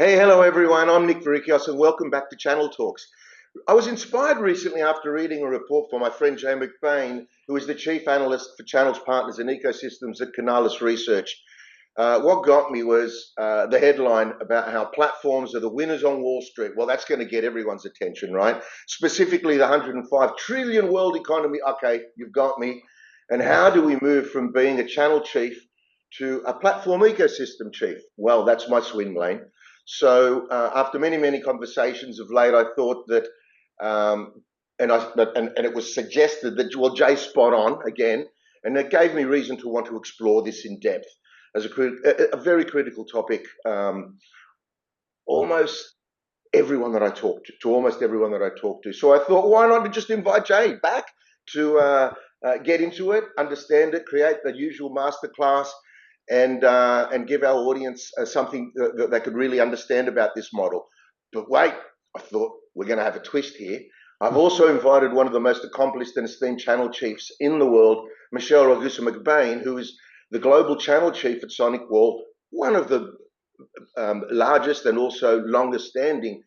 Hey, hello everyone. I'm Nick Verikios and welcome back to Channel Talks. I was inspired recently after reading a report from my friend Ragusa-McBain, who is the chief analyst for channels, partners and ecosystems at Canalys Research. What got me was the headline about how platforms are the winners on Wall Street. Well, that's going to get everyone's attention, right? Specifically the 105 trillion world economy. Okay, you've got me. And how do we move from being a channel chief to a platform ecosystem chief? Well, that's my swim lane. So after many conversations of late, I thought that, and it was suggested that, well, Jay's spot on again, and it gave me reason to want to explore this in depth as a very critical topic. Almost everyone that I talk to, So I thought, why not just invite Jay back to get into it, understand it, create the usual masterclass, and give our audience something that they could really understand about this model. But wait, I thought we're going to have a twist here. I've also invited one of the most accomplished and esteemed channel chiefs in the world, Michelle Ragusa-McBain, who is the global channel chief at Sonicwall, one of the largest and also longest standing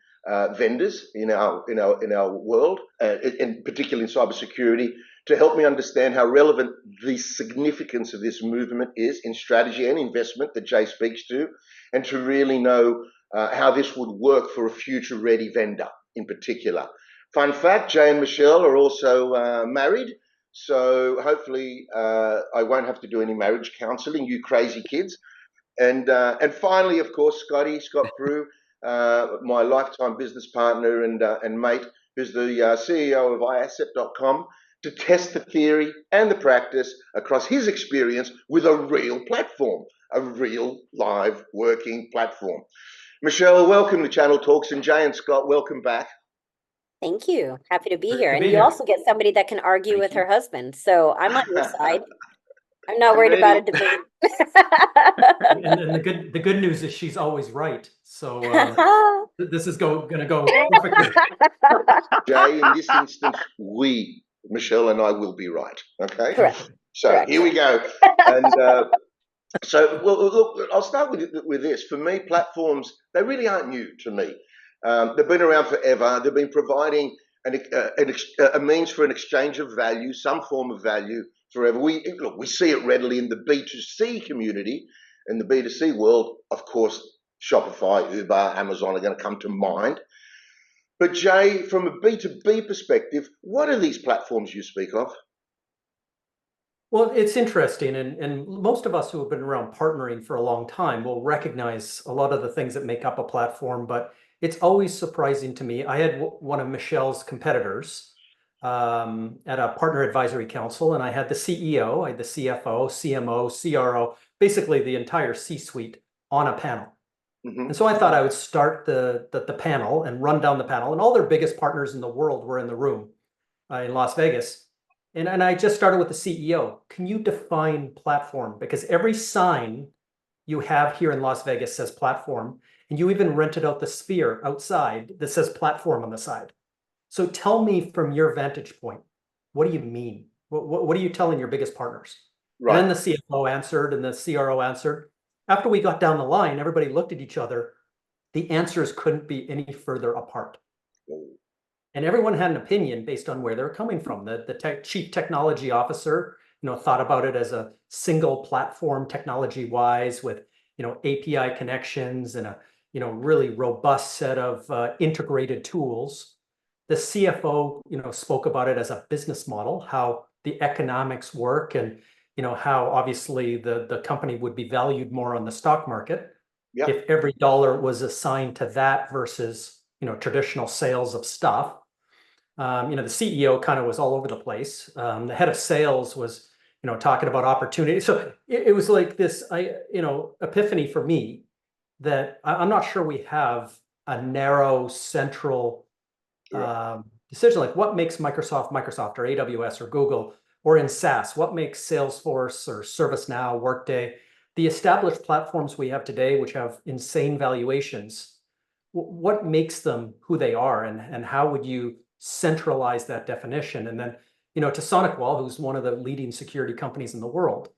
vendors in our world, and particularly in cybersecurity, to help me understand how relevant the significance of this movement is in strategy and investment that Jay speaks to, and to really know how this would work for a future-ready vendor in particular. Fun fact, Jay and Michelle are also married, so hopefully I won't have to do any marriage counseling, you crazy kids. And finally, of course, Scott Prue, my lifetime business partner and mate, who's the CEO of iasset.com, to test the theory and the practice across his experience with a real platform, a real live working platform. Michelle, welcome to Channel Talks, and Jay and Scott, welcome back. Thank you. Happy to be here. And you also get somebody that can argue with her husband. So I'm on your side. I'm not worried about a debate. And the good news is she's always right. So this is going to go perfectly. Jay, in this instance, Michelle and I will be right. Okay. Correct. So Correct. Here we go. And so, well, look, I'll start with this. For me, platforms, they really aren't new to me. They've been around forever. They've been providing a means for an exchange of value, some form of value forever. We see it readily in the B2C community. In the B2C world, of course, Shopify, Uber, Amazon are going to come to mind. But Jay, from a B2B perspective, what are these platforms you speak of? Well, it's interesting, and most of us who have been around partnering for a long time will recognize a lot of the things that make up a platform, but it's always surprising to me. I had one of Michelle's competitors at a partner advisory council, and I had the CEO, I had the CFO, CMO, CRO, basically the entire C-suite on a panel. And so I thought I would start the panel and run down the panel, and all their biggest partners in the world were in the room in Las Vegas. And I just started with the CEO. Can you define platform? Because every sign you have here in Las Vegas says platform, and you even rented out the sphere outside that says platform on the side. So tell me from your vantage point, what do you mean? What are you telling your biggest partners? Right. And then the CFO answered and the CRO answered. After we got down the line, everybody looked at each other. The answers couldn't be any further apart. And everyone had an opinion based on where they're coming from. The chief technology officer, thought about it as a single platform technology-wise with, API connections and a, really robust set of integrated tools. The CFO, spoke about it as a business model, how the economics work, and how obviously the company would be valued more on the stock market if every dollar was assigned to that versus traditional sales of stuff. The CEO kind of was all over the place. The head of sales was, talking about opportunity. So it was like this, epiphany for me that I'm not sure we have a narrow central decision. Like what makes Microsoft, or AWS or Google, or in SaaS, what makes Salesforce or ServiceNow, Workday, the established platforms we have today, which have insane valuations, what makes them who they are, and how would you centralize that definition? And then, to Sonicwall, who's one of the leading security companies in the world,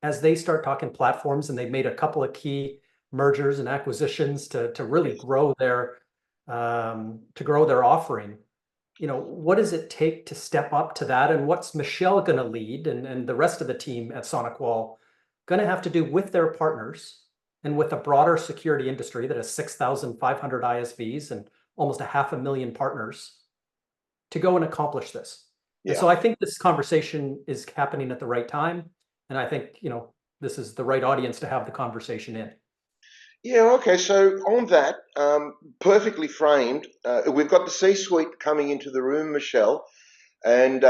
as they start talking platforms, and they've made a couple of key mergers and acquisitions to really grow their offering. What does it take to step up to that? And what's Michelle going to lead and the rest of the team at Sonicwall going to have to do with their partners and with a broader security industry that has 6,500 ISVs and almost 500,000 partners to go and accomplish this? And so I think this conversation is happening at the right time. And I think, this is the right audience to have the conversation in. Yeah, okay. So on that, perfectly framed, we've got the C-suite coming into the room, Michelle, and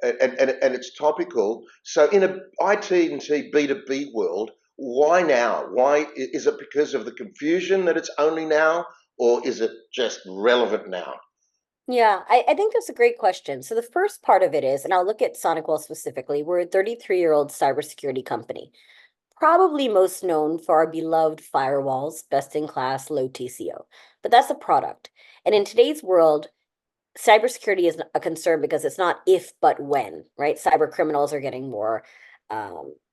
it's topical. So in a IT&T B2B world, why now? Why is it because of the confusion that it's only now, or is it just relevant now? Yeah, I think that's a great question. So the first part of it is, and I'll look at Sonicwall specifically, we're a 33-year-old cybersecurity company, probably most known for our beloved firewalls, best in class, low TCO. But that's a product. And in today's world, cybersecurity is a concern because it's not if, but when, right? Cyber criminals are getting more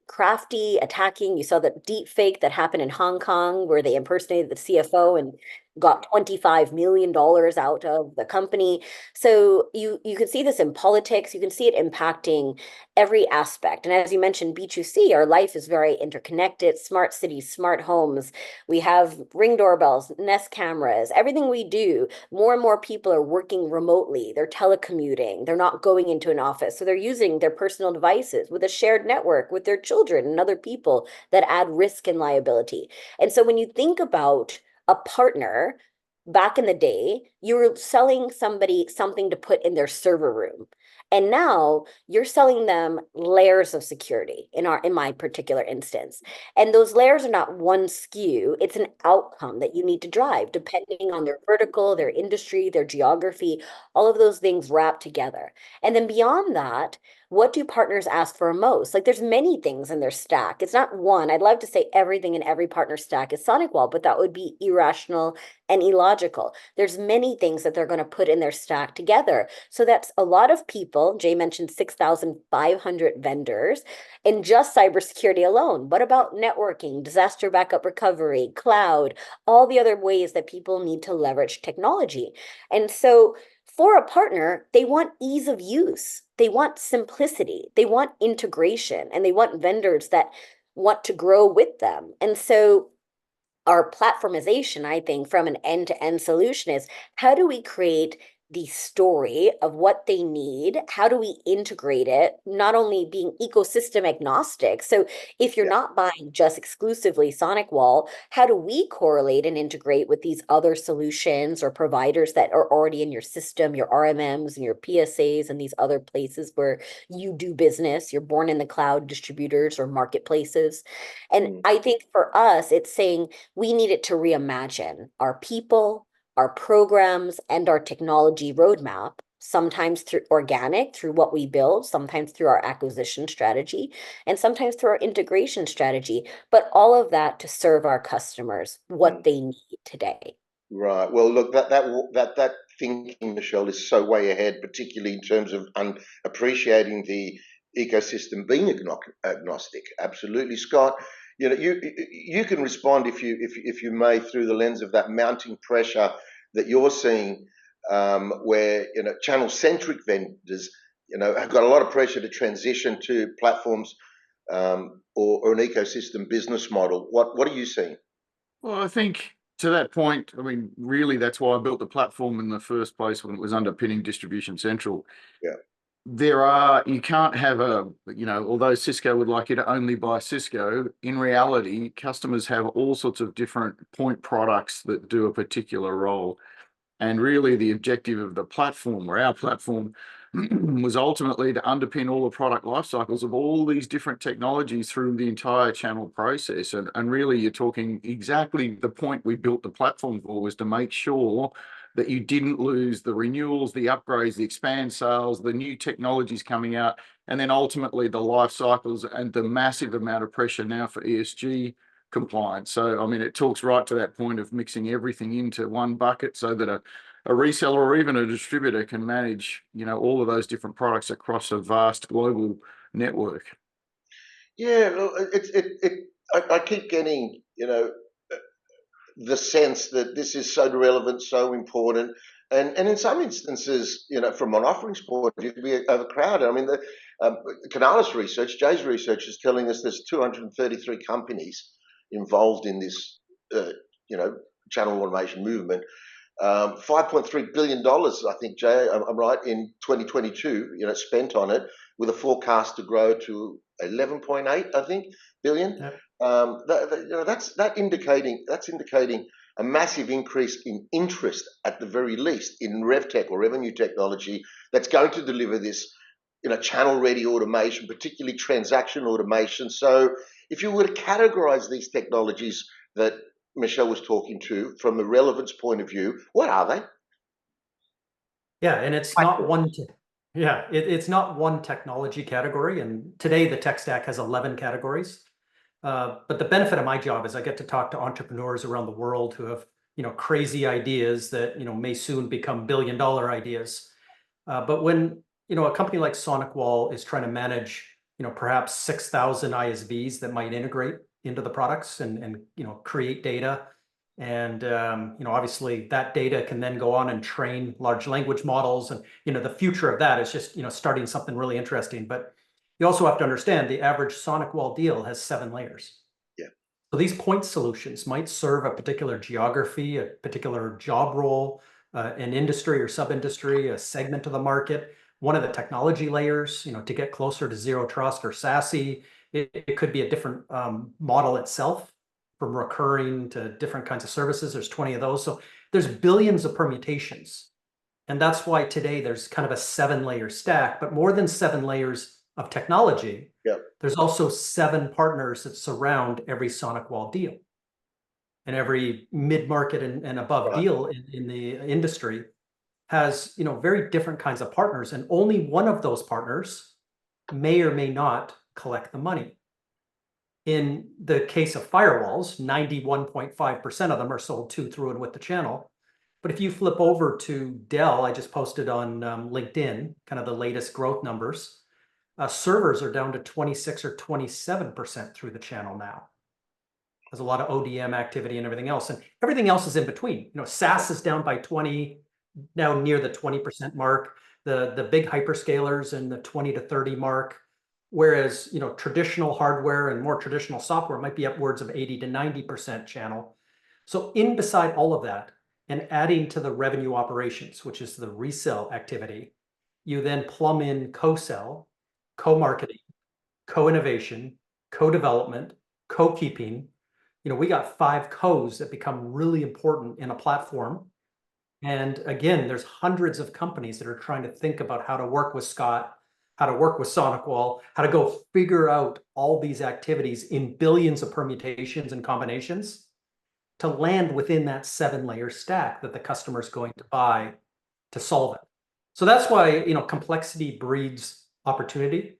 crafty, attacking. You saw that deep fake that happened in Hong Kong where they impersonated the CFO and got $25 million out of the company. So you can see this in politics. You can see it impacting every aspect. And as you mentioned, B2C, our life is very interconnected, smart cities, smart homes. We have Ring doorbells, Nest cameras, everything we do. More and more people are working remotely. They're telecommuting. They're not going into an office. So they're using their personal devices with a shared network with their children and other people that add risk and liability. And so when you think about a partner, back in the day, you were selling somebody something to put in their server room. And now you're selling them layers of security in my particular instance. And those layers are not one SKU, it's an outcome that you need to drive depending on their vertical, their industry, their geography, all of those things wrapped together. And then beyond that, what do partners ask for most? Like there's many things in their stack. It's not one. I'd love to say everything in every partner stack is Sonicwall, but that would be irrational and illogical. There's many things that they're going to put in their stack together. So that's a lot of people. Jay mentioned 6,500 vendors in just cybersecurity alone. What about networking, disaster backup recovery, cloud, all the other ways that people need to leverage technology? And so for a partner, they want ease of use. They want simplicity. They want integration, and they want vendors that want to grow with them. And so our platformization, I think, from an end-to-end solution is how do we create the story of what they need? How do we integrate it? Not only being ecosystem agnostic. So if you're not buying just exclusively Sonicwall, how do we correlate and integrate with these other solutions or providers that are already in your system, your RMMs and your PSAs and these other places where you do business, you're born in the cloud distributors or marketplaces. And I think for us, it's saying we needed to reimagine our people, our programs, and our technology roadmap, sometimes through organic, through what we build, sometimes through our acquisition strategy, and sometimes through our integration strategy, but all of that to serve our customers what they need today. Right. Well, look, that thinking, Michelle, is so way ahead, particularly in terms of appreciating the ecosystem being agnostic. Absolutely, Scott. You can respond if you may through the lens of that mounting pressure that you're seeing, where channel-centric vendors have got a lot of pressure to transition to platforms or an ecosystem business model. What are you seeing? Well, I think to that point, I mean, really, that's why I built the platform in the first place when it was underpinning Distribution Central. Yeah. You can't have although Cisco would like you to only buy Cisco, in reality, customers have all sorts of different point products that do a particular role. And really the objective of the platform, or our platform, was ultimately to underpin all the product life cycles of all these different technologies through the entire channel process. And really you're talking exactly the point we built the platform for, was to make sure that you didn't lose the renewals, the upgrades, the expand sales, the new technologies coming out, and then ultimately the life cycles and the massive amount of pressure now for ESG compliance. So, I mean, it talks right to that point of mixing everything into one bucket so that a reseller or even a distributor can manage, all of those different products across a vast global network. Yeah, look, I keep getting, the sense that this is so relevant, so important, and in some instances, from an offerings point of view, it can be overcrowded. I mean, the Canalys research, Jay's research, is telling us there's 233 companies involved in this, channel automation movement. $5.3 billion, I think, Jay, I'm right, in 2022, spent on it, with a forecast to grow to 11.8, I think, billion. Yep. That's indicating a massive increase in interest, at the very least, in RevTech or revenue technology that's going to deliver this, channel-ready automation, particularly transaction automation. So, if you were to categorize these technologies that Michelle was talking to from a relevance point of view, what are they? Yeah, and it's not one. It's not one technology category. And today the tech stack has 11 categories. But the benefit of my job is I get to talk to entrepreneurs around the world who have, crazy ideas that, may soon become billion-dollar ideas. But when, a company like Sonicwall is trying to manage, perhaps 6,000 ISVs that might integrate into the products and create data. And, obviously that data can then go on and train large language models. And, the future of that is just, starting something really interesting. But you also have to understand the average Sonicwall deal has 7 layers. Yeah. So these point solutions might serve a particular geography, a particular job role, an industry or sub-industry, a segment of the market. One of the technology layers, to get closer to zero trust or SASE, it could be a different model itself, from recurring to different kinds of services. There's 20 of those. So there's billions of permutations. And that's why today there's kind of a 7-layer stack, but more than 7 layers of technology. Yep. There's also 7 partners that surround every Sonicwall deal. And every mid-market and above deal in the industry has, very different kinds of partners. And only one of those partners may or may not collect the money. In the case of firewalls, 91.5% of them are sold to, through, and with the channel. But if you flip over to Dell, I just posted on LinkedIn, kind of the latest growth numbers, servers are down to 26 or 27% through the channel now. There's a lot of ODM activity and everything else. And everything else is in between. SaaS is down by 20, now near the 20% mark. The big hyperscalers in the 20 to 30 mark. Whereas, traditional hardware and more traditional software might be upwards of 80 to 90% channel. So in beside all of that, and adding to the revenue operations, which is the resell activity, you then plumb in co-sell, co-marketing, co-innovation, co-development, co-keeping. We got 5 co's that become really important in a platform. And again, there's hundreds of companies that are trying to think about how to work with Scott, how to work with Sonicwall, how to go figure out all these activities in billions of permutations and combinations to land within that 7-layer stack that the customer is going to buy to solve it. So that's why, complexity breeds opportunity.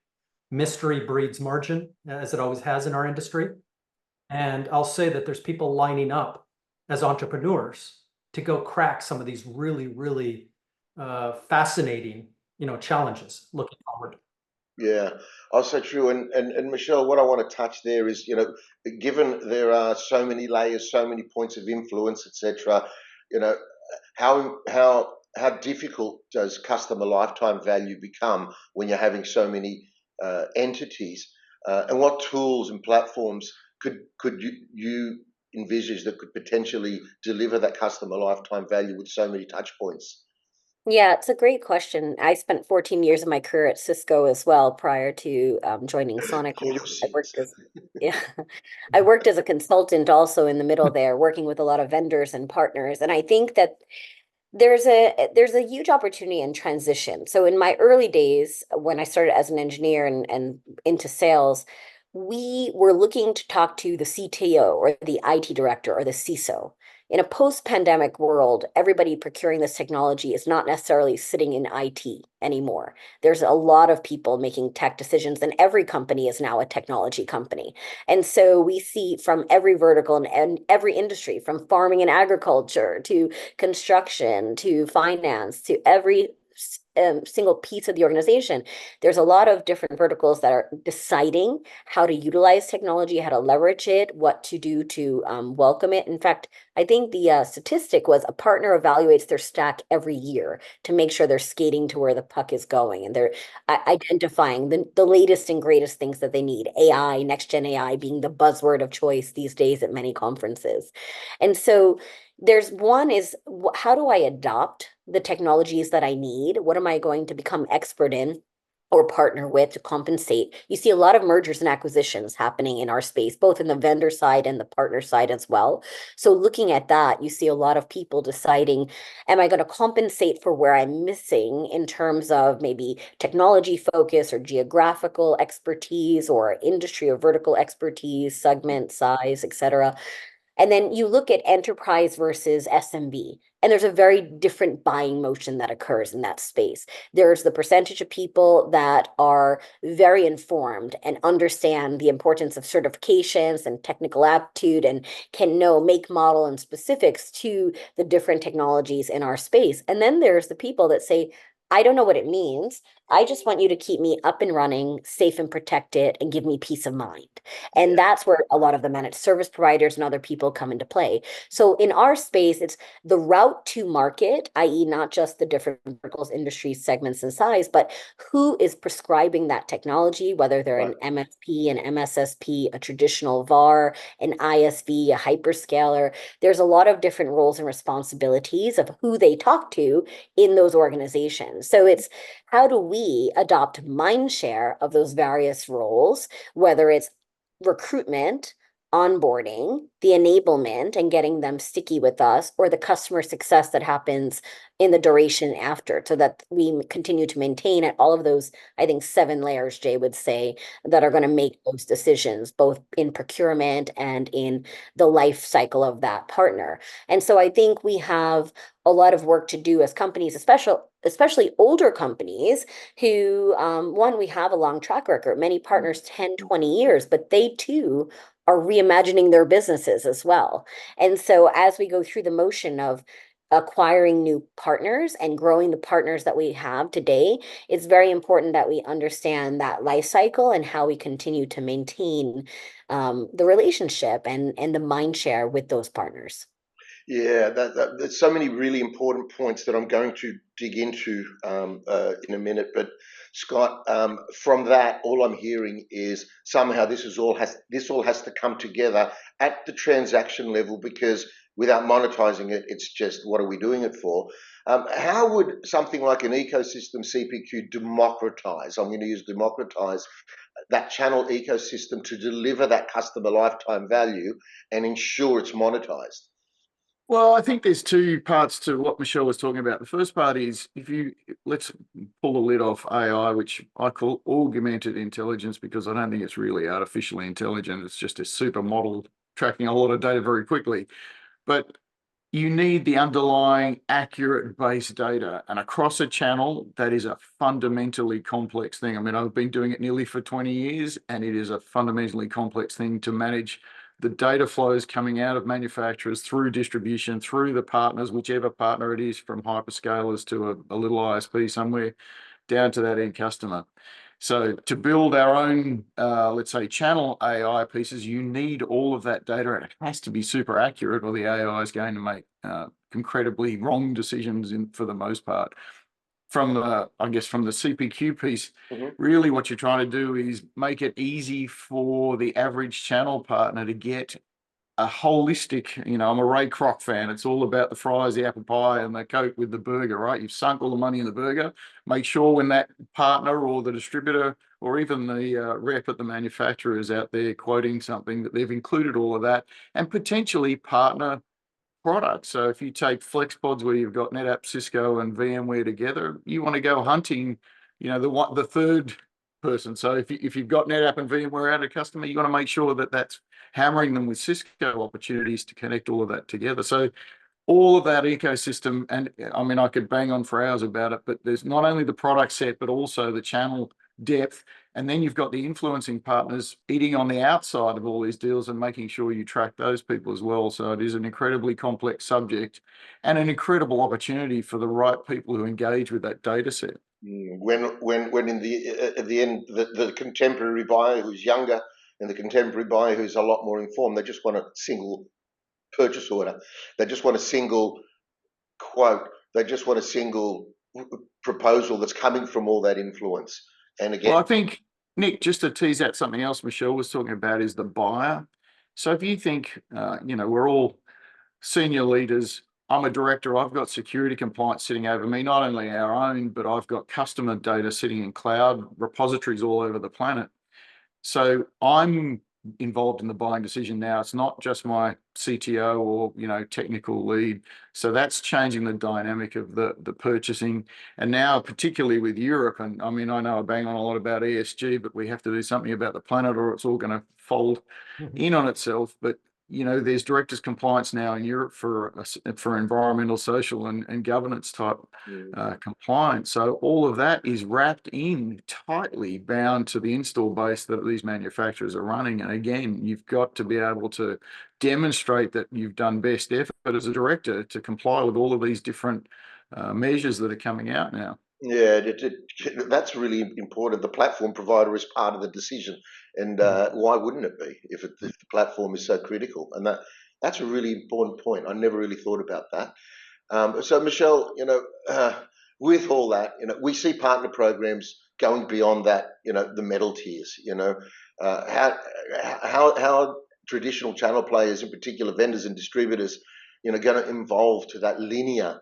Mystery breeds margin, as it always has in our industry. And I'll say that there's people lining up as entrepreneurs to go crack some of these really, really fascinating challenges looking forward. Yeah, also true. And Michelle, what I want to touch there is, given there are so many layers, so many points of influence, etc., how difficult does customer lifetime value become when you're having so many entities? And what tools and platforms could you envisage that could potentially deliver that customer lifetime value with so many touch points? Yeah, it's a great question. I spent 14 years of my career at Cisco as well prior to joining Sonicwall. Yeah, I worked as a consultant also in the middle there, working with a lot of vendors and partners. And I think that there's a huge opportunity in transition. So in my early days, when I started as an engineer and into sales, we were looking to talk to the CTO or the IT director or the CISO. In a post-pandemic world, everybody procuring this technology is not necessarily sitting in IT anymore. There's a lot of people making tech decisions, and every company is now a technology company. And so we see from every vertical and every industry, from farming and agriculture to construction to finance to every single piece of the organization. There's a lot of different verticals that are deciding how to utilize technology, how to leverage it, what to do to welcome it. In fact, I think the statistic was a partner evaluates their stack every year to make sure they're skating to where the puck is going, and they're identifying the latest and greatest things that they need. AI, next gen AI being the buzzword of choice these days at many conferences. And so there's one is how do I adopt the technologies that I need? What am I going to become expert in or partner with to compensate? You see a lot of mergers and acquisitions happening in our space, both in the vendor side and the partner side as well. So looking at that, you see a lot of people deciding, am I going to compensate for where I'm missing in terms of maybe technology focus or geographical expertise or industry or vertical expertise, segment size, etc. And then you look at enterprise versus SMB, and there's a very different buying motion that occurs in that space. There's the percentage of people that are very informed and understand the importance of certifications and technical aptitude and can know make, model, and specifics to the different technologies in our space. And then there's the people that say, I don't know what it means. I just want you to keep me up and running, safe and protected, and give me peace of mind. And that's where a lot of the managed service providers and other people come into play. So in our space, it's the route to market, i.e., not just the different verticals, industries, segments, and size, but who is prescribing that technology, whether they're an MSP, an MSSP, a traditional VAR, an ISV, a hyperscaler. There's a lot of different roles and responsibilities of who they talk to in those organizations. So it's how do we adopt mind share of those various roles, whether it's recruitment, onboarding, the enablement, and getting them sticky with us, or the customer success that happens in the duration after, so that we continue to maintain at all of those, I think, 7 layers, Jay would say, that are going to make those decisions, both in procurement and in the life cycle of that partner. And so I think we have a lot of work to do as companies, especially older companies who, one, we have a long track record, many partners 10, 20 years, but they too are reimagining their businesses as well. And so as we go through the motion of acquiring new partners and growing the partners that we have today, it's very important that we understand that life cycle and how we continue to maintain the relationship and the mind share with those partners. Yeah, there's so many really important points that I'm going to dig into in a minute. But Scott, from that, all I'm hearing is somehow this all has to come together at the transaction level, because without monetizing it, it's just, what are we doing it for? How would something like an ecosystem CPQ democratize? I'm going to use democratize that channel ecosystem to deliver that customer lifetime value and ensure it's monetized. Well, I think there's 2 parts to what Michelle was talking about. The first part is, let's pull the lid off AI, which I call augmented intelligence, because I don't think it's really artificially intelligent. It's just a super model tracking a lot of data very quickly. But you need the underlying accurate base data, and across a channel, that is a fundamentally complex thing. I mean, I've been doing it nearly for 20 years, and it is a fundamentally complex thing to manage the data flows coming out of manufacturers through distribution, through the partners, whichever partner it is, from hyperscalers to a little ISP somewhere, down to that end customer. So to build our own, let's say, channel AI pieces, you need all of that data. It has to be super accurate, or the AI is going to make incredibly wrong decisions for the most part. From the CPQ piece, really what you're trying to do is make it easy for the average channel partner to get a holistic, I'm a Ray Kroc fan. It's all about the fries, the apple pie, and the Coke with the burger, right? You've sunk all the money in the burger. Make sure when that partner or the distributor or even the rep at the manufacturer is out there quoting something, that they've included all of that, and potentially partner products. So if you take FlexPods, where you've got NetApp, Cisco, and VMware together, you want to go hunting, the third person. So if you've got NetApp and VMware at a customer, you want to make sure that that's hammering them with Cisco opportunities to connect all of that together. So all of that ecosystem, and I mean, I could bang on for hours about it, but there's not only the product set, but also the channel depth. And then you've got the influencing partners eating on the outside of all these deals and making sure you track those people as well. So it is an incredibly complex subject and an incredible opportunity for the right people who engage with that data set. When in the at the end, the contemporary buyer who's younger and the contemporary buyer who's a lot more informed, they just want a single purchase order. They just want a single quote. They just want a single proposal that's coming from all that influence. And again, well, I think, Nick, just to tease out something else Michelle was talking about is the buyer. So if you think, we're all senior leaders. I'm a director. I've got security compliance sitting over me, not only our own, but I've got customer data sitting in cloud repositories all over the planet. So I'm involved in the buying decision now. It's not just my CTO or technical lead. So that's changing the dynamic of the purchasing. And now, particularly with Europe, and I mean, I know I bang on a lot about ESG, but we have to do something about the planet or it's all going to fold in on itself. But there's directors compliance now in Europe for environmental, social, and governance type compliance. So all of that is wrapped in tightly bound to the install base that these manufacturers are running. And again, you've got to be able to demonstrate that you've done best effort as a director to comply with all of these different measures that are coming out now. Yeah, that's really important. The platform provider is part of the decision, and why wouldn't it be if the platform is so critical? And that's a really important point. I never really thought about that. So, Michelle, with all that, we see partner programs going beyond that. The metal tiers. How traditional channel players, in particular vendors and distributors, going to evolve to that linear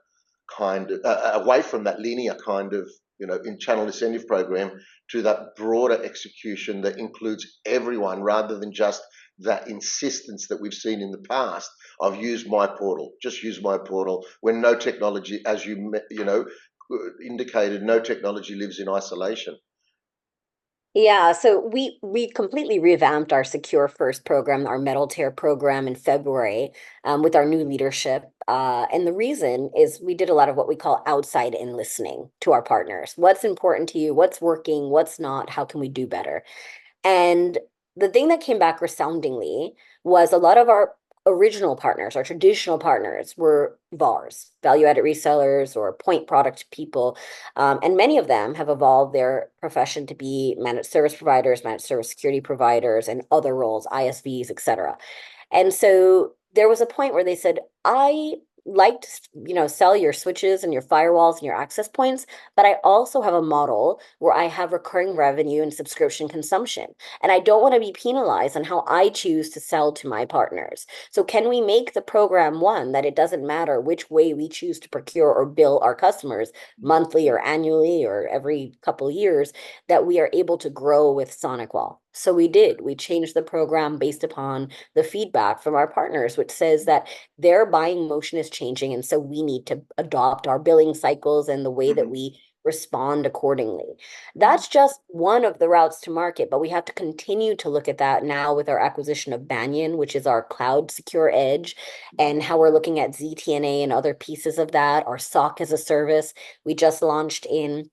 kind of away from that linear kind of in channel incentive program to that broader execution that includes everyone rather than just that insistence that we've seen in the past of use my portal, just use my portal, when no technology, as you indicated, no technology lives in isolation. Yeah, so we completely revamped our Secure First program, our metal tier program in February, with our new leadership. And the reason is we did a lot of what we call outside in listening to our partners. What's important to you? What's working? What's not? How can we do better? And the thing that came back resoundingly was a lot of our original partners, our traditional partners, were VARs, value-added resellers or point product people. And many of them have evolved their profession to be managed service providers, managed service security providers, and other roles, ISVs, et cetera. And so there was a point where they said, I like to, sell your switches and your firewalls and your access points, but I also have a model where I have recurring revenue and subscription consumption. And I don't want to be penalized on how I choose to sell to my partners. So can we make the program one that it doesn't matter which way we choose to procure or bill our customers monthly or annually or every couple of years, that we are able to grow with Sonicwall? So we did. We changed the program based upon the feedback from our partners, which says that their buying motion is changing. And so we need to adopt our billing cycles and the way that we respond accordingly. That's just one of the routes to market, but we have to continue to look at that now with our acquisition of Banyan, which is our cloud secure edge, and how we're looking at ZTNA and other pieces of that, our SOC as a service. We just launched in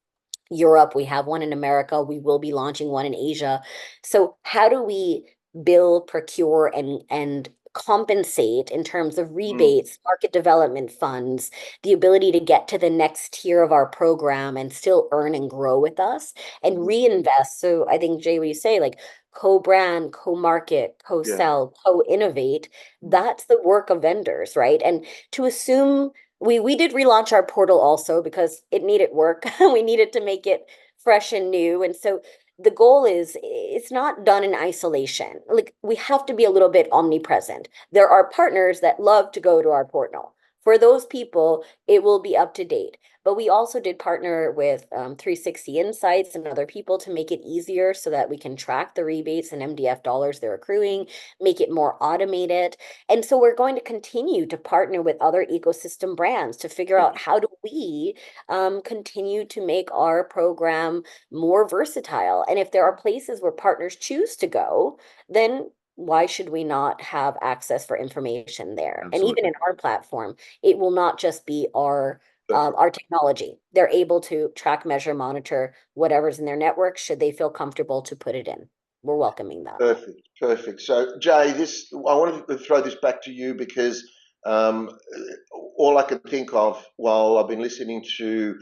Europe. We have one in America. We will be launching one in Asia. So how do we bill, procure, and compensate in terms of rebates, market development funds, the ability to get to the next tier of our program and still earn and grow with us and reinvest? So I think, Jay, what you say, like co-brand, co-market, co-sell, co-innovate, that's the work of vendors, right? And to assume we did relaunch our portal also because it needed work. We needed to make it fresh and new. And so the goal is it's not done in isolation. Like we have to be a little bit omnipresent. There are partners that love to go to our portal. For those people, it will be up to date. But we also did partner with 360 Insights and other people to make it easier so that we can track the rebates and MDF dollars they're accruing, make it more automated. And so we're going to continue to partner with other ecosystem brands to figure out how do we continue to make our program more versatile. And if there are places where partners choose to go, then why should we not have access for information there? Absolutely. And even in our platform, it will not just be our our technology. They're able to track, measure, monitor whatever's in their network should they feel comfortable to put it in. We're welcoming that. Perfect, perfect. So, Jay, I want to throw this back to you because all I can think of while I've been listening to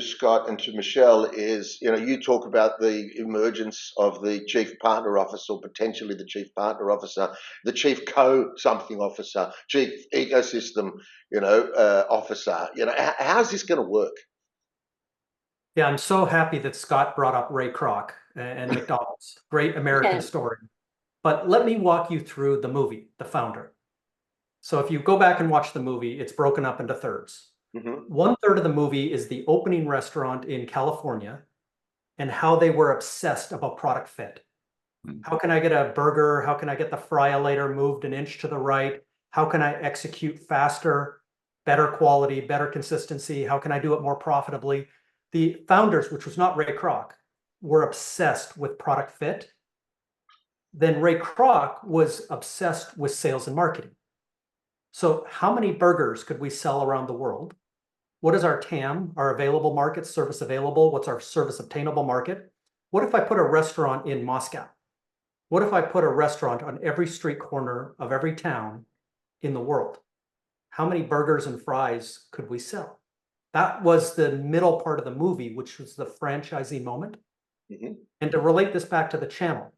Scott and to Michelle is, you talk about the emergence of the chief partner officer, or potentially the chief partner officer, the chief co-something officer, chief ecosystem, officer. How's this going to work? Yeah, I'm so happy that Scott brought up Ray Kroc and McDonald's. Great American story. But let me walk you through the movie, The Founder. So if you go back and watch the movie, it's broken up into thirds. Mm-hmm. 1/3 of the movie is the opening restaurant in California and how they were obsessed about product fit. How can I get a burger? How can I get the fry-a-later moved an inch to the right? How can I execute faster, better quality, better consistency? How can I do it more profitably? The founders, which was not Ray Kroc, were obsessed with product fit. Then Ray Kroc was obsessed with sales and marketing. So how many burgers could we sell around the world? What is our TAM, our available market, service available? What's our service obtainable market? What if I put a restaurant in Moscow? What if I put a restaurant on every street corner of every town in the world? How many burgers and fries could we sell? That was the middle part of the movie, which was the franchisee moment. Mm-hmm. And to relate this back to the channel,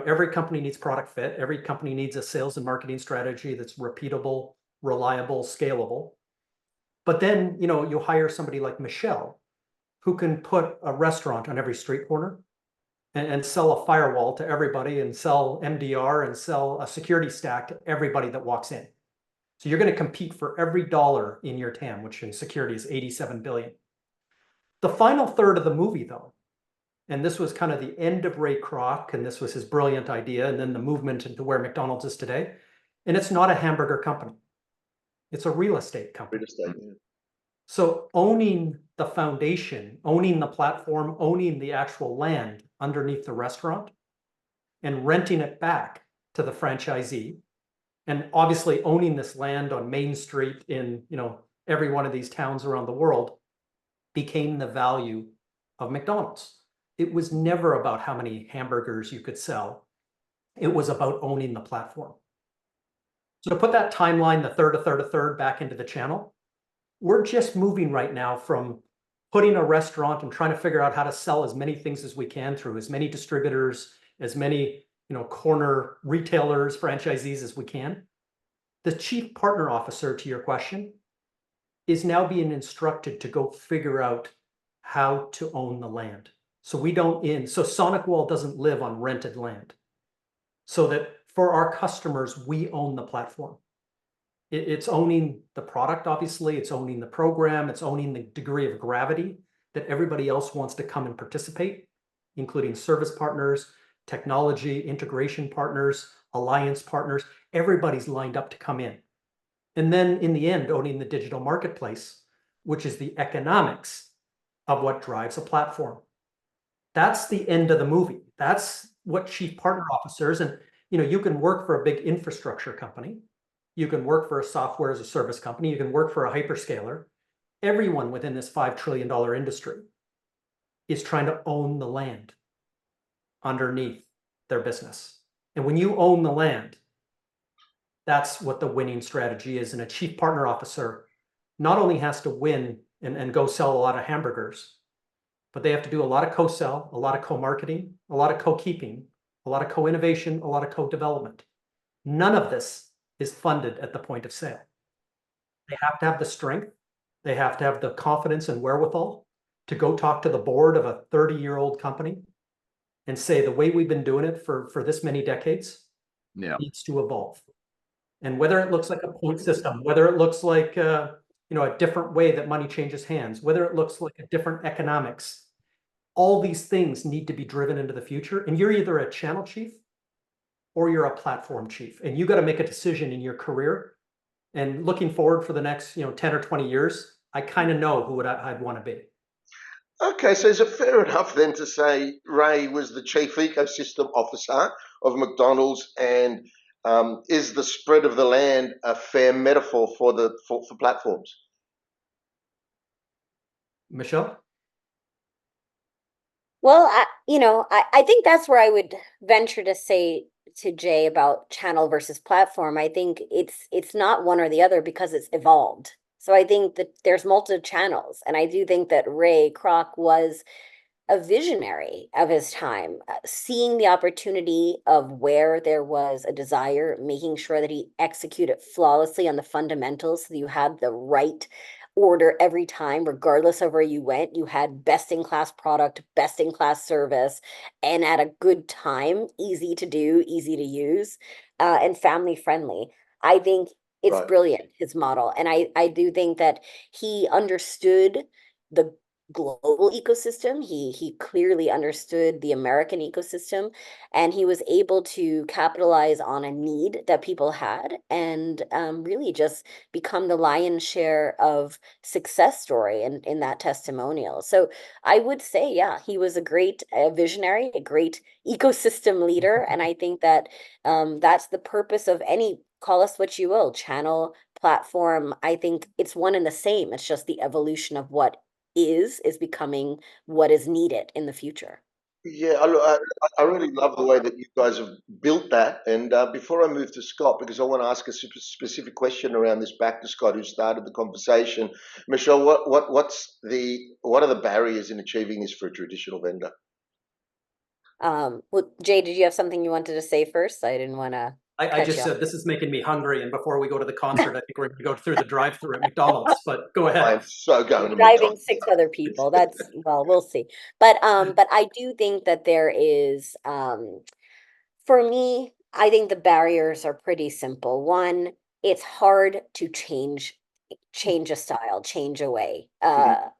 every company needs product fit. Every company needs a sales and marketing strategy that's repeatable, reliable, scalable. But then, you hire somebody like Michelle, who can put a restaurant on every street corner and sell a firewall to everybody and sell MDR and sell a security stack to everybody that walks in. So you're going to compete for every dollar in your TAM, which in security is 87 billion. The final third of the movie, though, and this was kind of the end of Ray Kroc, and this was his brilliant idea, and then the movement into where McDonald's is today. And it's not a hamburger company. It's a real estate company. Real estate, yeah. So owning the foundation, owning the platform, owning the actual land underneath the restaurant, and renting it back to the franchisee, and obviously owning this land on Main Street in every one of these towns around the world became the value of McDonald's. It was never about how many hamburgers you could sell. It was about owning the platform. So to put that timeline, the third back into the channel, we're just moving right now from putting a restaurant and trying to figure out how to sell as many things as we can through as many distributors, as many corner retailers, franchisees as we can. The chief partner officer, to your question, is now being instructed to go figure out how to own the land. So Sonicwall doesn't live on rented land. So that for our customers, we own the platform. It's owning the product, obviously. It's owning the program. It's owning the degree of gravity that everybody else wants to come and participate, including service partners, technology, integration partners, alliance partners. Everybody's lined up to come in. And then in the end, owning the digital marketplace, which is the economics of what drives a platform. That's the end of the movie. That's what chief partner officers, and you can work for a big infrastructure company. You can work for a software as a service company. You can work for a hyperscaler. Everyone within this $5 trillion industry is trying to own the land underneath their business. And when you own the land, that's what the winning strategy is. And a chief partner officer not only has to win and go sell a lot of hamburgers, but they have to do a lot of co-sell, a lot of co-marketing, a lot of co-keeping, a lot of co-innovation, a lot of co-development. None of this is funded at the point of sale. They have to have the strength. They have to have the confidence and wherewithal to go talk to the board of a 30-year-old company and say, the way we've been doing it for this many decades needs to evolve. And whether it looks like a point system, whether it looks like a different way that money changes hands, whether it looks like a different economics, all these things need to be driven into the future. And you're either a channel chief or you're a platform chief. And you got to make a decision in your career. And looking forward for the next 10 or 20 years, I kind of know who I'd want to be. Okay, so is it fair enough then to say Ray was the chief ecosystem officer of McDonald's, and is the spread of the land a fair metaphor for platforms? Michelle? Well, I think that's where I would venture to say to Jay about channel versus platform. I think it's not one or the other because it's evolved. So I think that there's multiple channels, and I do think that Ray Kroc was a visionary of his time, seeing the opportunity of where there was a desire, making sure that he executed flawlessly on the fundamentals so that you had the right order every time, regardless of where you went. You had best in class product, best in class service, and at a good time, easy to do, easy to use, and family friendly. I think it's Right. brilliant, his model. And I do think that he understood the global ecosystem. He clearly understood the American ecosystem, and he was able to capitalize on a need that people had, and really just become the lion's share of success story in that testimonial. So I would say, yeah, he was a great visionary, a great ecosystem leader, and I think that that's the purpose of any, call us what you will, channel, platform. I think it's one and the same. It's just the evolution of what is becoming what is needed in the future. Yeah, I really love the way that you guys have built that. And before I move to Scott, because I want to ask a specific question around this back to Scott, who started the conversation. Michelle, what are the barriers in achieving this for a traditional vendor? Well, Jay, did you have something you wanted to say first? I didn't want to I cut just you off. said this is making me hungry, and before we go to the concert, I think we're going to go through the drive-through at McDonald's. But go I ahead. am so going to Driving McDonald's. 6 other people. That's, well, we'll see. But I do think that there is for me, I think the barriers are pretty simple. One, it's hard to change a style, change a way. Mhm.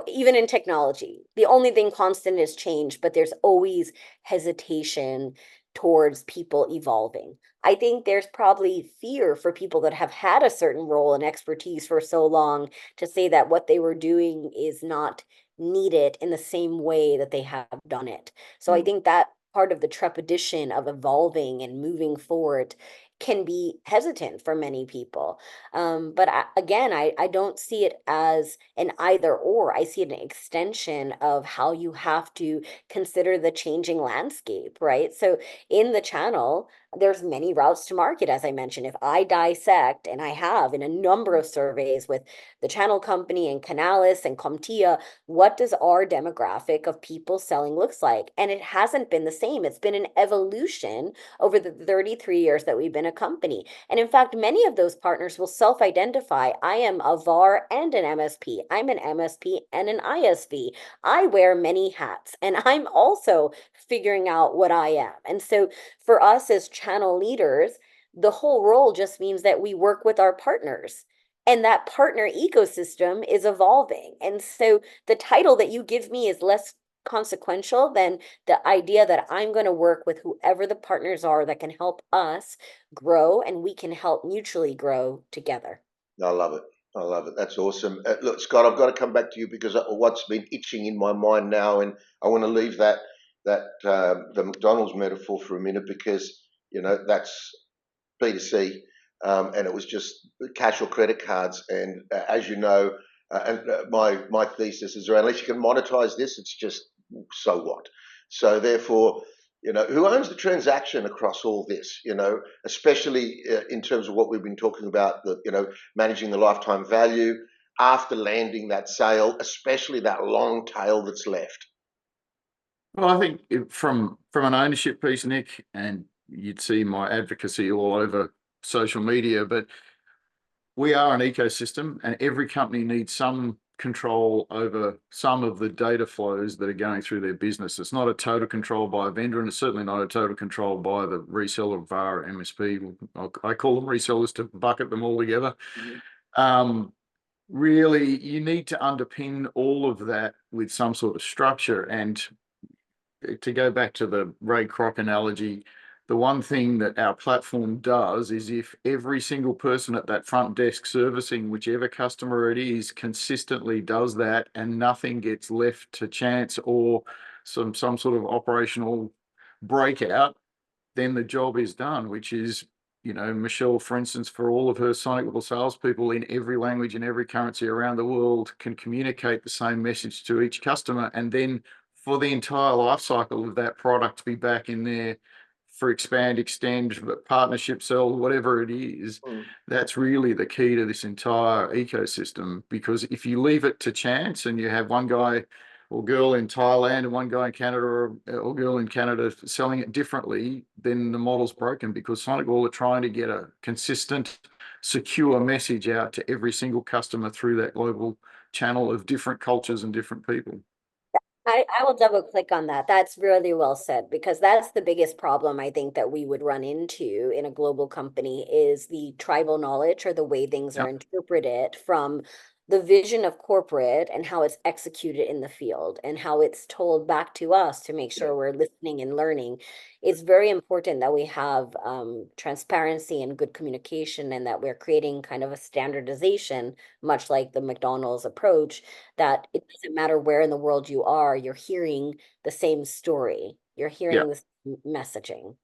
Even in technology, the only thing constant is change, but there's always hesitation towards people evolving. I think there's probably fear for people that have had a certain role and expertise for so long to say that what they were doing is not needed in the same way that they have done it. So I Mm. think that part of the trepidation of evolving and moving forward can be hesitant for many people. But again, I don't see it as an either or. I see it an extension of how you have to consider the changing landscape, right? So in the channel, there's many routes to market, as I mentioned. If I dissect, and I have in a number of surveys with the channel company and Canalys and CompTIA, what does our demographic of people selling looks like? And it hasn't been the same. It's been an evolution over the 33 years that we've been a company. And in fact, many of those partners will self-identify. I am a VAR and an MSP. I'm an MSP and an ISV. I wear many hats, and I'm also figuring out what I am. And so for us as channel leaders, the whole role just means that we work with our partners, and that partner ecosystem is evolving. And so the title that you give me is less consequential than the idea that I'm going to work with whoever the partners are that can help us grow, and we can help mutually grow together. I love it. I love it. That's awesome. Look, Scott, I've got to come back to you because what's been itching in my mind now, and I want to leave the McDonald's metaphor for a minute because that's B2C, and it was just cash or credit cards. And as you know, my thesis is around unless you can monetize this, it's just so what. So therefore, who owns the transaction across all this? Especially in terms of what we've been talking about, managing the lifetime value after landing that sale, especially that long tail that's left. Well, I think from an ownership piece, Nick, and you'd see my advocacy all over social media, but we are an ecosystem, and every company needs some control over some of the data flows that are going through their business. It's not a total control by a vendor, and it's certainly not a total control by the reseller, VAR, MSP. I call them resellers to bucket them all together. Really, you need to underpin all of that with some sort of structure. And to go back to the Ray Kroc analogy, the one thing that our platform does is if every single person at that front desk servicing whichever customer it is consistently does that, and nothing gets left to chance or some sort of operational breakout, then the job is done, which is, Michelle, for instance, for all of her Sonicwall salespeople in every language and every currency around the world can communicate the same message to each customer. And then for the entire life cycle of that product to be back in there for expand, extend, partnership, sell, whatever it is, that's really the key to this entire ecosystem. Because if you leave it to chance and you have one guy or girl in Thailand and one guy in Canada or girl in Canada selling it differently, then the model's broken, because Sonicwall are trying to get a consistent, secure message out to every single customer through that global channel of different cultures and different people. I will double click on that. That's really well said, because that's the biggest problem I think that we would run into in a global company is the tribal knowledge, or the way things are interpreted from the vision of corporate and how it's executed in the field and how it's told back to us to make sure we're listening and learning. It's very important that we have transparency and good communication, and that we're creating kind of a standardization, much like the McDonald's approach, that it doesn't matter where in the world you are, you're hearing the same story. You're hearing the same messaging.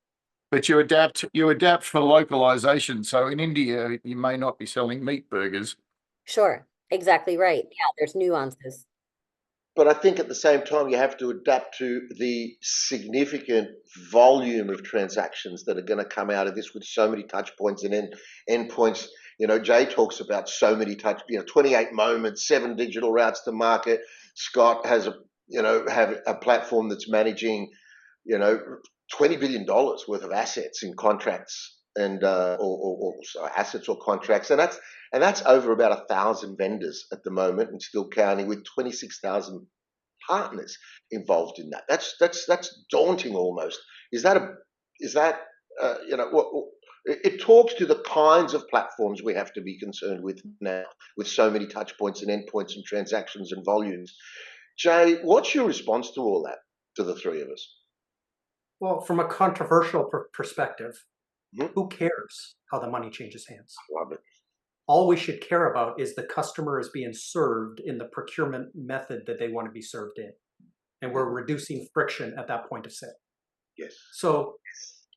But you adapt for localization. So in India, you may not be selling meat burgers. Sure, exactly right. Yeah, there's nuances. But I think at the same time, you have to adapt to the significant volume of transactions that are going to come out of this, with so many touch points and endpoints. Jay talks about so many 28 moments, 7 digital routes to market. Scott has have a platform that's managing, $20 billion worth of assets in contracts and or assets or contracts, and that's over about 1,000 vendors at the moment, and still counting, with 26,000 partners involved in that. That's daunting almost. Is that it talks to the kinds of platforms we have to be concerned with now, with so many touch points and endpoints and transactions and volumes. Jay, what's your response to all that, to the three of us? Well, from a controversial perspective, who cares how the money changes hands? Love it. All we should care about is the customer is being served in the procurement method that they want to be served in. And we're reducing friction at that point of sale. Yes. So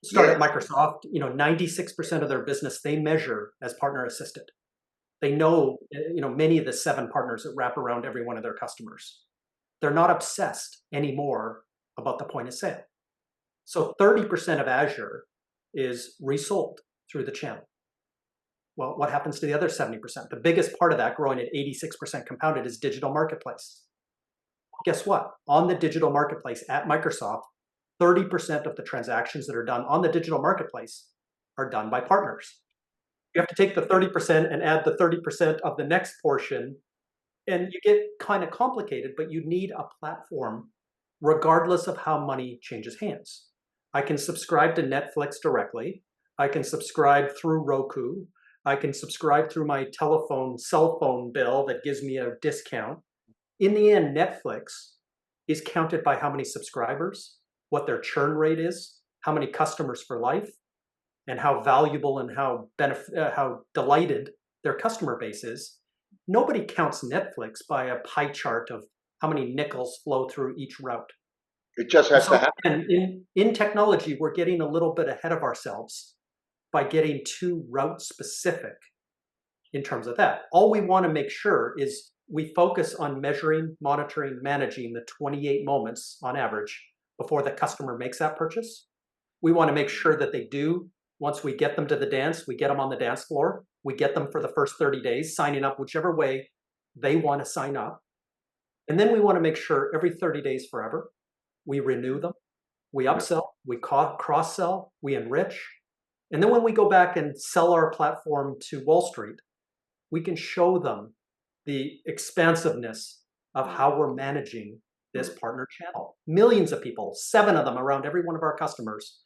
start at Microsoft, 96% of their business they measure as partner assisted. They know, many of the 7 partners that wrap around every one of their customers. They're not obsessed anymore about the point of sale. So 30% of Azure is resold through the channel. Well, what happens to the other 70%? The biggest part of that, growing at 86% compounded, is digital marketplace. Guess what? On the digital marketplace at Microsoft, 30% of the transactions that are done on the digital marketplace are done by partners. You have to take the 30% and add the 30% of the next portion, and you get kind of complicated, but you need a platform regardless of how money changes hands. I can subscribe to Netflix directly. I can subscribe through Roku. I can subscribe through my cell phone bill that gives me a discount. In the end, Netflix is counted by how many subscribers, what their churn rate is, how many customers for life, and how valuable and how delighted their customer base is. Nobody counts Netflix by a pie chart of how many nickels flow through each route. It just has to happen. And in technology, we're getting a little bit ahead of ourselves by getting too route specific in terms of that. All we want to make sure is we focus on measuring, monitoring, managing the 28 moments on average before the customer makes that purchase. We want to make sure that they do. Once we get them to the dance, we get them on the dance floor. We get them for the first 30 days, signing up whichever way they want to sign up. And then we want to make sure every 30 days forever, we renew them, we upsell, we cross-sell, we enrich. And then when we go back and sell our platform to Wall Street, we can show them the expansiveness of how we're managing this partner channel. Millions of people, 7 of them around every one of our customers.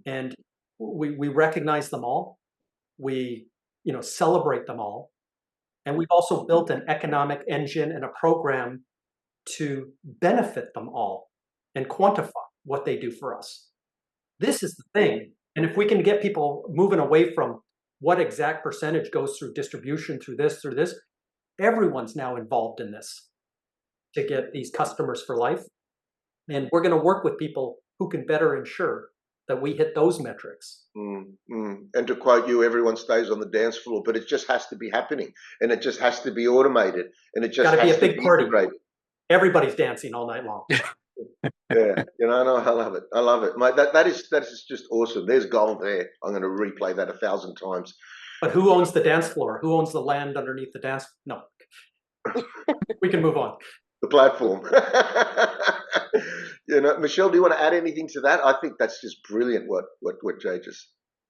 And we recognize them all. We celebrate them all. And we've also built an economic engine and a program to benefit them all and quantify what they do for us. This is the thing. And if we can get people moving away from what exact percentage goes through distribution, through this, everyone's now involved in this to get these customers for life. And we're going to work with people who can better ensure that we hit those metrics. And to quote you, everyone stays on the dance floor, but it just has to be happening, and it just has to be automated, and it just has to be integrated. Everybody's dancing all night long. Yeah, no, I love it. I love it, mate. That is just awesome. There's gold there. I'm going to replay that 1,000 times. But who owns the dance floor? Who owns the land underneath the dance? No, we can move on. The platform. Michelle, do you want to add anything to that? I think that's just brilliant. What Jay just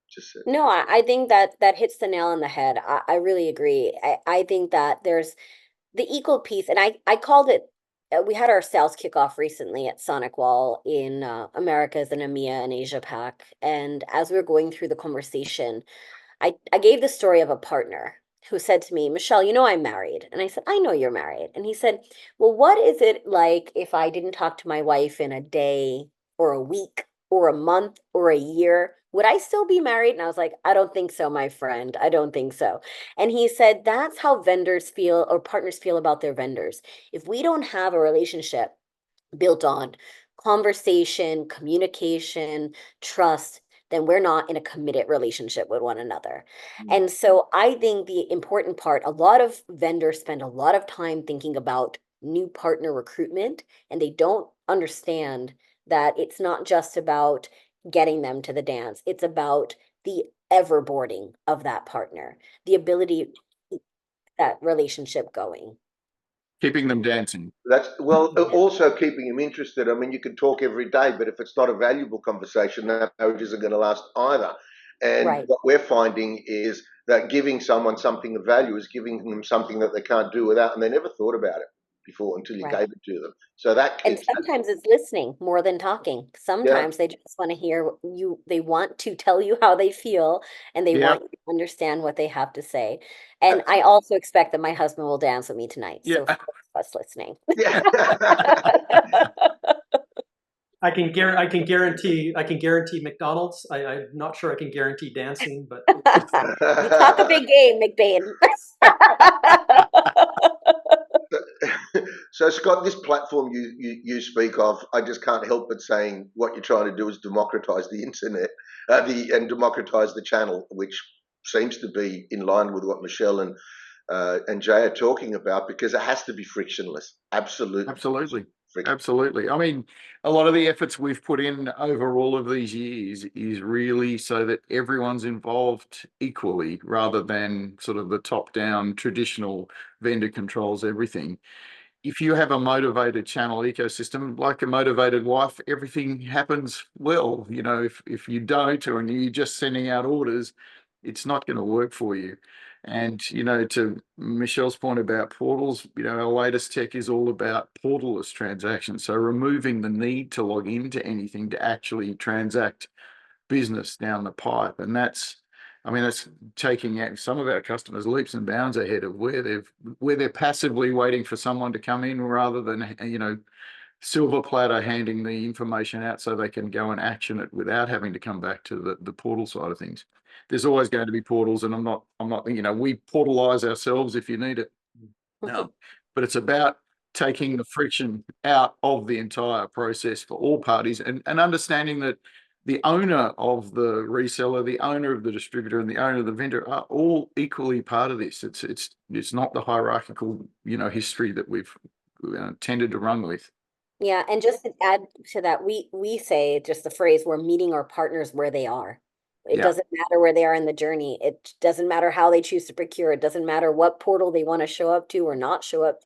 said. No, I think that hits the nail on the head. I really agree. I think that there's the equal piece, and I called it. We had our sales kickoff recently at Sonicwall in Americas and EMEA and Asia Pac, and as we were going through the conversation, I gave the story of a partner who said to me, Michelle, I'm married. And I said, I know you're married. And he said, well, what is it like if I didn't talk to my wife in a day or a week or a month or a year? Would I still be married? And I was like, I don't think so, my friend. I don't think so. And he said, that's how vendors feel or partners feel about their vendors. If we don't have a relationship built on conversation, communication, trust, then we're not in a committed relationship with one another. And so I think the important part, a lot of vendors spend a lot of time thinking about new partner recruitment, and they don't understand that it's not just about getting them to the dance. It's about the everboarding of that partner, the ability to keep that relationship going. Keeping them dancing. Also keeping them interested. I mean, you can talk every day, but if it's not a valuable conversation, that marriage isn't going to last either. And what we're finding is that giving someone something of value is giving them something that they can't do without, and they never thought about it before until you gave it to them. So that keeps. And sometimes it's listening more than talking. Sometimes they just want to hear you. They want to tell you how they feel, and they want you to understand what they have to say. And I also expect that my husband will dance with me tonight. So of course, us listening. I can guarantee McDonald's. I'm not sure I can guarantee dancing, but you talk a big game, McBain. So Scott, this platform you speak of, I just can't help but saying what you're trying to do is democratize the internet, and democratize the channel, which seems to be in line with what Michelle and Jay are talking about, because it has to be frictionless. Absolutely. Absolutely. I mean, a lot of the efforts we've put in over all of these years is really so that everyone's involved equally, rather than sort of the top-down traditional vendor controls everything. If you have a motivated channel ecosystem, like a motivated wife, everything happens well. If you don't, or you're just sending out orders, it's not going to work for you. And, to Michelle's point about portals, our latest tech is all about portalless transactions. So removing the need to log into anything to actually transact business down the pipe. And that's taking out some of our customers leaps and bounds ahead of where they're passively waiting for someone to come in, rather than, silver platter handing the information out so they can go and action it without having to come back to the portal side of things. There's always going to be portals, and I'm not, we portalize ourselves if you need it. No, but it's about taking the friction out of the entire process for all parties, and understanding that the owner of the reseller, the owner of the distributor, and the owner of the vendor are all equally part of this. It's not the hierarchical, history that we've tended to run with. Yeah, and just to add to that, we say just the phrase, we're meeting our partners where they are. It doesn't matter where they are in the journey. It doesn't matter how they choose to procure. It doesn't matter what portal they want to show up to or not show up.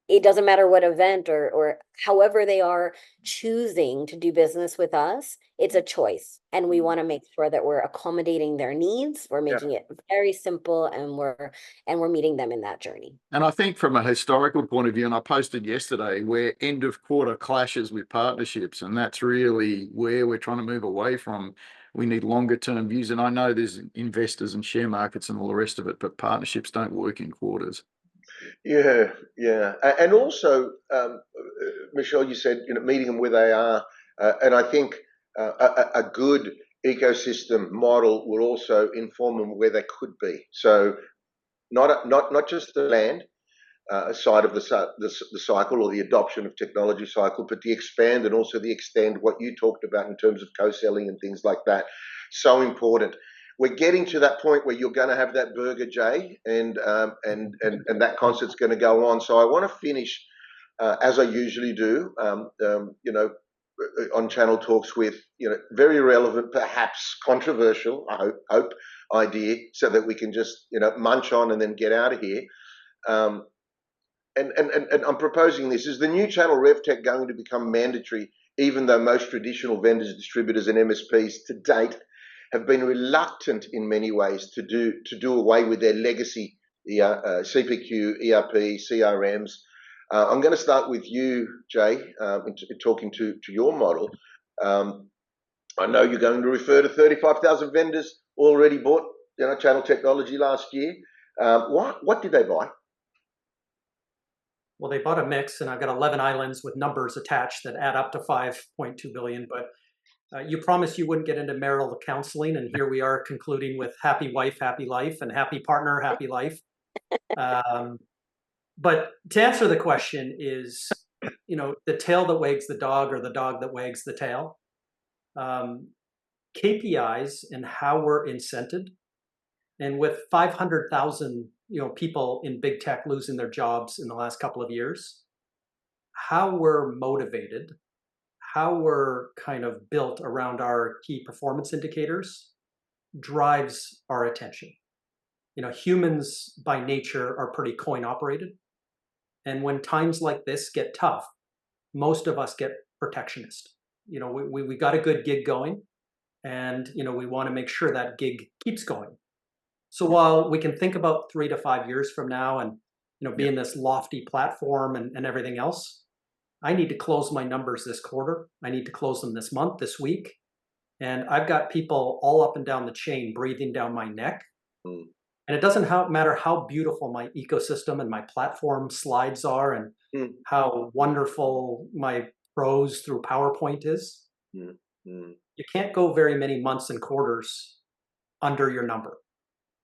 It doesn't matter what event or however they are choosing to do business with us. It's a choice, and we want to make sure that we're accommodating their needs. We're making it very simple, and we're meeting them in that journey. And I think from a historical point of view, and I posted yesterday, where end of quarter clashes with partnerships, and that's really where we're trying to move away from. We need longer term views, and I know there's investors and share markets and all the rest of it, but partnerships don't work in quarters. Yeah, and also, Michelle, you said meeting them where they are, and I think a good ecosystem model will also inform them where they could be. So not just the land, side of the cycle, or the adoption of technology cycle, but the expand and also the extend, what you talked about in terms of co-selling and things like that. So important. We're getting to that point where you're going to have that burger, Jay, and that concert's going to go on. So I want to finish, as I usually do, on Channel Talks with, very relevant, perhaps controversial, I hope idea, so that we can just, munch on and then get out of here. And I'm proposing this: is the new channel RevTech going to become mandatory, even though most traditional vendors, distributors, and MSPs to date have been reluctant in many ways to do away with their legacy CPQ, ERP, CRMs? I'm going to start with you, Jay, in talking to your model. I know you're going to refer to 35,000 vendors already bought, channel technology last year. What did they buy? Well, they bought a mix, and I've got 11 islands with numbers attached that add up to 5.2 billion. But you promised you wouldn't get into marital counseling, and here we are concluding with happy wife, happy life, and happy partner, happy life. But to answer the question is, the tail that wags the dog, or the dog that wags the tail. KPIs and how we're incented, and with 500,000 people in big tech losing their jobs in the last couple of years, how we're motivated, how we're kind of built around our key performance indicators drives our attention. Humans by nature are pretty coin operated. And when times like this get tough, most of us get protectionist. We got a good gig going, and we want to make sure that gig keeps going. So while we can think about 3 to 5 years from now and be in this lofty platform and everything else, I need to close my numbers this quarter. I need to close them this month, this week. And I've got people all up and down the chain breathing down my neck. And it doesn't matter how beautiful my ecosystem and my platform slides are, and how wonderful my prose through PowerPoint is. You can't go very many months and quarters under your number.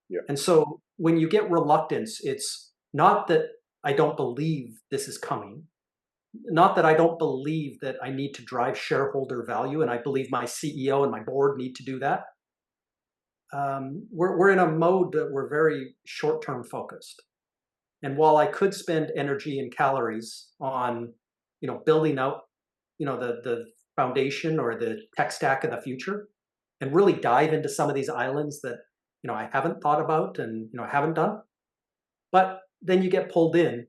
Yeah. And so when you get reluctance, it's not that I don't believe this is coming, not that I don't believe that I need to drive shareholder value, and I believe my CEO and my board need to do that. We're in a mode that we're very short-term focused. And while I could spend energy and calories on, building out, the foundation or the tech stack of the future, and really dive into some of these islands that I haven't thought about and I haven't done. But then you get pulled in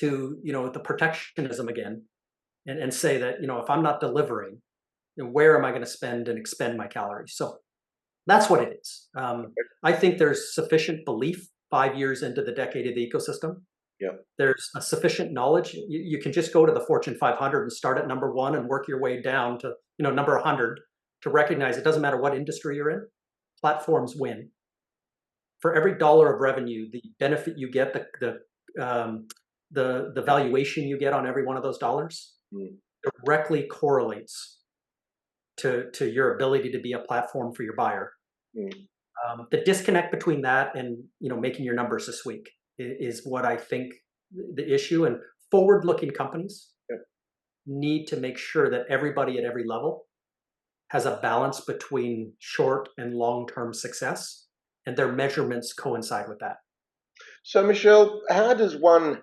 to the protectionism again, and say that if I'm not delivering, where am I going to spend and expend my calories? So that's what it is. I think there's sufficient belief 5 years into the decade of the ecosystem. Yeah. There's a sufficient knowledge. You can just go to the Fortune 500 and start at number 1 and work your way down to number 100 to recognize it doesn't matter what industry you're in. Platforms win. For every dollar of revenue, the benefit you get, the valuation you get on every one of those dollars directly correlates to your ability to be a platform for your buyer. The disconnect between that and making your numbers this week is what I think the issue. And forward-looking companies need to make sure that everybody at every level has a balance between short and long-term success, and their measurements coincide with that. So, Michelle, how does one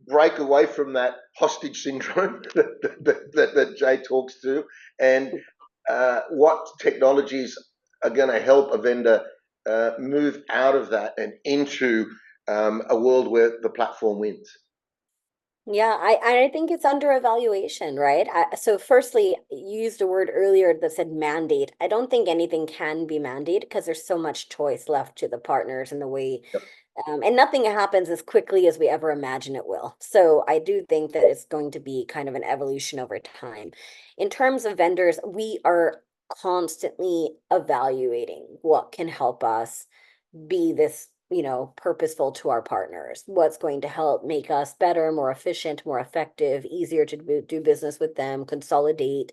break away from that hostage syndrome that Jay talks to, and what technologies are going to help a vendor move out of that and into a world where the platform wins? Yeah, I think it's under evaluation, right? So firstly, you used a word earlier that said mandate. I don't think anything can be mandated because there's so much choice left to the partners and the way, and nothing happens as quickly as we ever imagine it will. So I do think that it's going to be kind of an evolution over time. In terms of vendors, we are constantly evaluating what can help us be this purposeful to our partners, what's going to help make us better, more efficient, more effective, easier to do business with them, consolidate.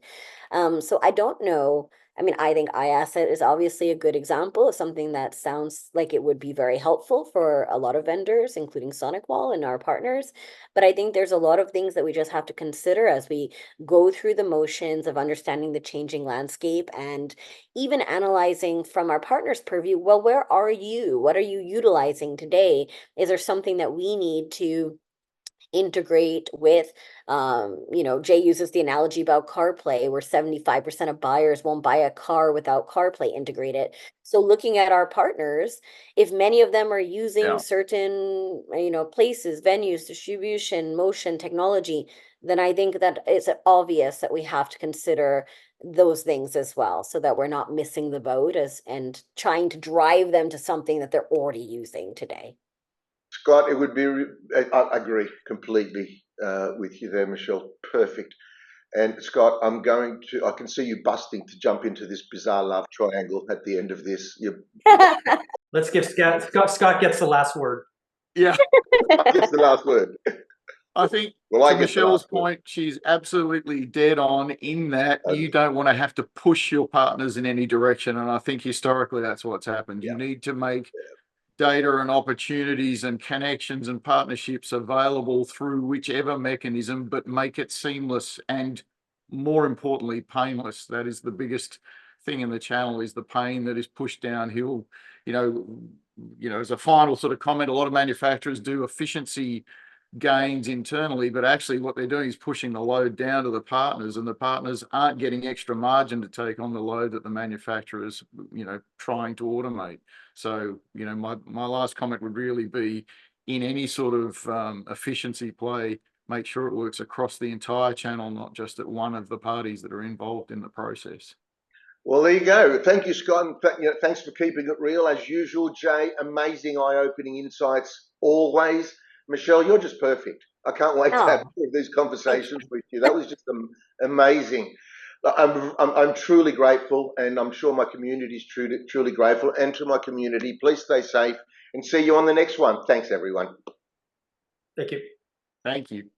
So I don't know I mean, I think iasset is obviously a good example of something that sounds like it would be very helpful for a lot of vendors, including Sonicwall and our partners. But I think there's a lot of things that we just have to consider as we go through the motions of understanding the changing landscape and even analyzing from our partners' purview. Well, where are you? What are you utilizing today? Is there something that we need to integrate with? Jay uses the analogy about CarPlay, where 75% of buyers won't buy a car without CarPlay integrated. So looking at our partners, if many of them are using Yeah. certain, places, venues, distribution, motion, technology, then I think that it's obvious that we have to consider those things as well, so that we're not missing the boat and trying to drive them to something that they're already using today. Scott, it would be, I agree completely with you there, Michelle. Perfect. And Scott, I can see you busting to jump into this bizarre love triangle at the end of this. Let's give Scott gets the last word. Yeah. Gets the last word. I think Well, I to get the Michelle's last word. point, she's absolutely dead on in that you don't want to have to push your partners in any direction. And I think historically that's what's happened. Yeah. You need to make data and opportunities and connections and partnerships available through whichever mechanism, but make it seamless and, more importantly, painless. That is the biggest thing in the channel, is the pain that is pushed downhill. As a final sort of comment, a lot of manufacturers do efficiency gains internally, but actually what they're doing is pushing the load down to the partners, and the partners aren't getting extra margin to take on the load that the manufacturer is, trying to automate. So, my last comment would really be, in any sort of efficiency play, make sure it works across the entire channel, not just at one of the parties that are involved in the process. Well, there you go. Thank you, Scott. Thanks for keeping it real as usual, Jay. Amazing, eye-opening insights always. Michelle, you're just perfect. I can't wait to have more of these conversations with you. That was just amazing. I'm truly grateful, and I'm sure my community is truly grateful. And to my community, please stay safe and see you on the next one. Thanks, everyone. Thank you. Thank you.